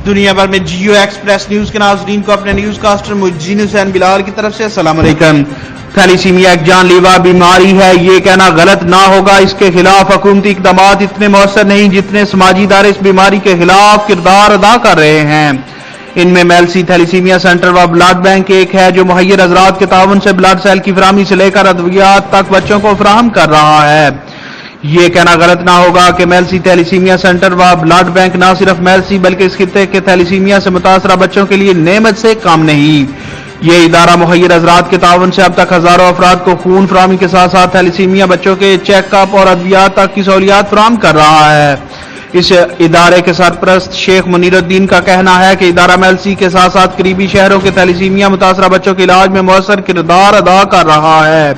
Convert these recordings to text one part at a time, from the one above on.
دنیا بھر میں جیو ایکسپریس نیوز کے ناظرین کو اپنے نیوز کاسٹر مجین حسین بلال کی طرف سے السلام علیکم۔ تھیلیسیمیا ایک جان لیوا بیماری ہے، یہ کہنا غلط نہ ہوگا۔ اس کے خلاف حکومتی اقدامات اتنے مؤثر نہیں جتنے سماجی ادارے اس بیماری کے خلاف کردار ادا کر رہے ہیں۔ ان میں میلسی تھیلیسیمیا سینٹر و بلڈ بینک ایک ہے جو مہیر حضرات کے تعاون سے بلڈ سیل کی فراہمی سے لے کر ادویات تک بچوں کو فراہم کر رہا ہے۔ یہ کہنا غلط نہ ہوگا کہ میلسی تھیلیسیمیا سینٹر و بلڈ بینک نہ صرف میلسی بلکہ اس خطے کے تھیلیسیمیا سے متاثرہ بچوں کے لیے نعمت سے کم نہیں۔ یہ ادارہ مہیر حضرات کے تعاون سے اب تک ہزاروں افراد کو خون فراہمی کے ساتھ ساتھ تھیلیسیمیا بچوں کے چیک اپ اور ادویات تک کی سہولیات فراہم کر رہا ہے۔ اس ادارے کے سرپرست شیخ منیر الدین کا کہنا ہے کہ ادارہ میلسی کے ساتھ ساتھ قریبی شہروں کے تھیلیسیمیا متاثرہ بچوں کے علاج میں مؤثر کردار ادا کر رہا ہے۔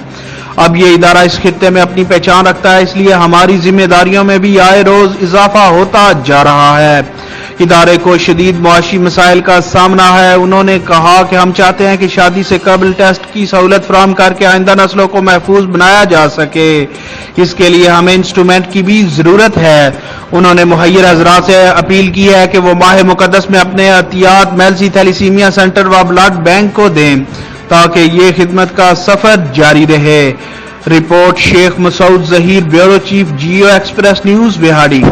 اب یہ ادارہ اس خطے میں اپنی پہچان رکھتا ہے، اس لیے ہماری ذمہ داریوں میں بھی آئے روز اضافہ ہوتا جا رہا ہے۔ ادارے کو شدید معاشی مسائل کا سامنا ہے۔ انہوں نے کہا کہ ہم چاہتے ہیں کہ شادی سے قبل ٹیسٹ کی سہولت فراہم کر کے آئندہ نسلوں کو محفوظ بنایا جا سکے۔ اس کے لیے ہمیں انسٹرومنٹ کی بھی ضرورت ہے۔ انہوں نے مہیر حضرات سے اپیل کی ہے کہ وہ ماہ مقدس میں اپنے عطیات میلسی تھیلیسیمیا سینٹر و بلڈ بینک کو دیں تاکہ یہ خدمت کا سفر جاری رہے۔ Report Sheikh Masood Zaheer, bureau chief, Geo Express News, بہاڑی۔